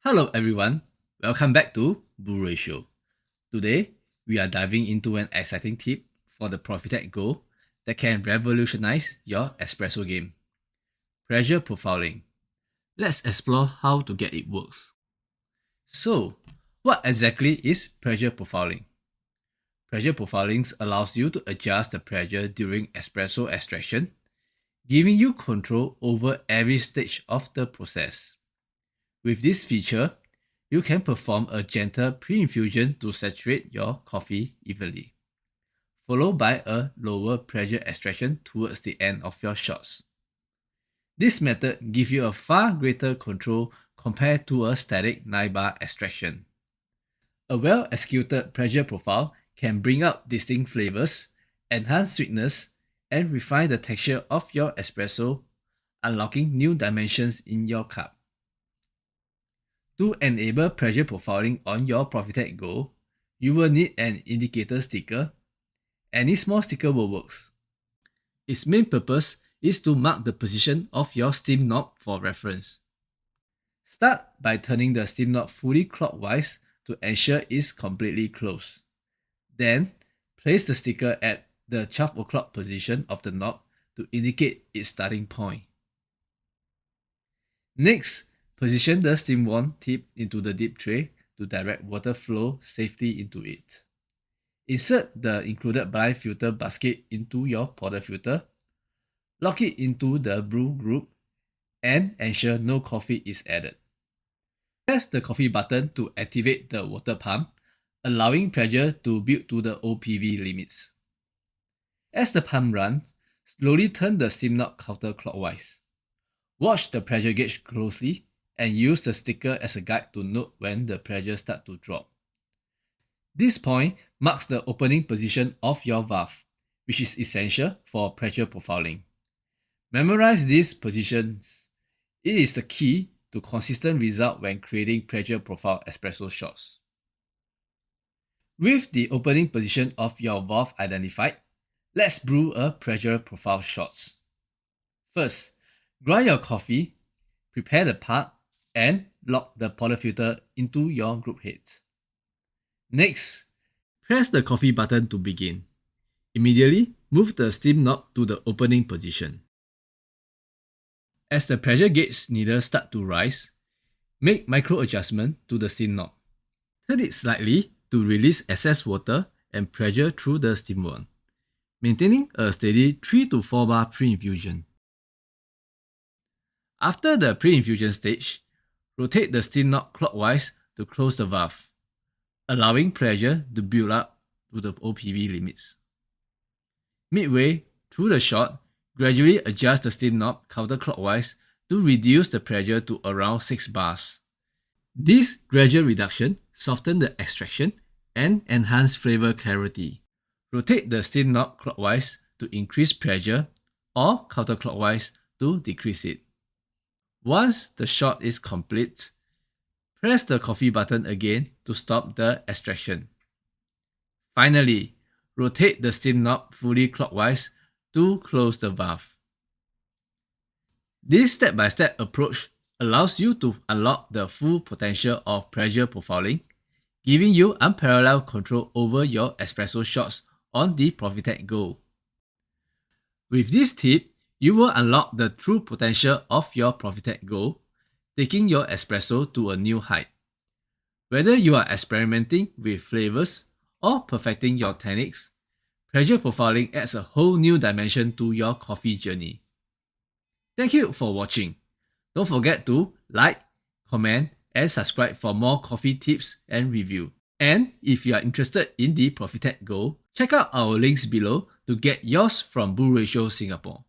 Hello everyone, welcome back to Brew Ratio. Today, we are diving into an exciting tip for the Profitect Go that can revolutionize your espresso game. Pressure profiling. Let's explore how to get it works. So, what exactly is pressure profiling? Pressure profiling allows you to adjust the pressure during espresso extraction, giving you control over every stage of the process. With this feature, you can perform a gentle pre-infusion to saturate your coffee evenly, followed by a lower pressure extraction towards the end of your shots. This method gives you a far greater control compared to a static 9-bar extraction. A well-executed pressure profile can bring out distinct flavors, enhance sweetness, and refine the texture of your espresso, unlocking new dimensions in your cup. To enable pressure profiling on your Profitect Go, you will need an indicator sticker. Any small sticker will work. Its main purpose is to mark the position of your steam knob for reference. Start by turning the steam knob fully clockwise to ensure it's completely closed. Then, place the sticker at the 12 o'clock position of the knob to indicate its starting point. Next, position the steam wand tip into the dip tray to direct water flow safely into it. Insert the included blind filter basket into your portafilter, lock it into the brew group, and ensure no coffee is added. Press the coffee button to activate the water pump, allowing pressure to build to the OPV limits. As the pump runs, slowly turn the steam knob counterclockwise. Watch the pressure gauge closely and use the sticker as a guide to note when the pressure starts to drop. This point marks the opening position of your valve, which is essential for pressure profiling. Memorize these positions. It is the key to consistent result when creating pressure profile espresso shots. With the opening position of your valve identified, let's brew a pressure profile shots. First, grind your coffee, prepare the part, and lock the portafilter into your group head. Next, press the coffee button to begin. Immediately, move the steam knob to the opening position. As the pressure gauge needle starts to rise, make micro adjustment to the steam knob. Turn it slightly to release excess water and pressure through the steam wand, maintaining a steady 3 to 4 bar pre-infusion. After the pre-infusion stage, rotate the steam knob clockwise to close the valve, allowing pressure to build up to the OPV limits. Midway through the shot, gradually adjust the steam knob counterclockwise to reduce the pressure to around 6 bars. This gradual reduction softens the extraction and enhances flavor clarity. Rotate the steam knob clockwise to increase pressure or counterclockwise to decrease it. Once the shot is complete, press the coffee button again to stop the extraction. Finally, rotate the steam knob fully clockwise to close the valve. This step-by-step approach allows you to unlock the full potential of pressure profiling, giving you unparalleled control over your espresso shots on the Profitect Go. With this tip, you will unlock the true potential of your Profitect Go, taking your espresso to a new height. Whether you are experimenting with flavors or perfecting your techniques, pressure profiling adds a whole new dimension to your coffee journey. Thank you for watching. Don't forget to like, comment, and subscribe for more coffee tips and review. And if you are interested in the Profitect Go, check out our links below to get yours from Brew Ratio Singapore.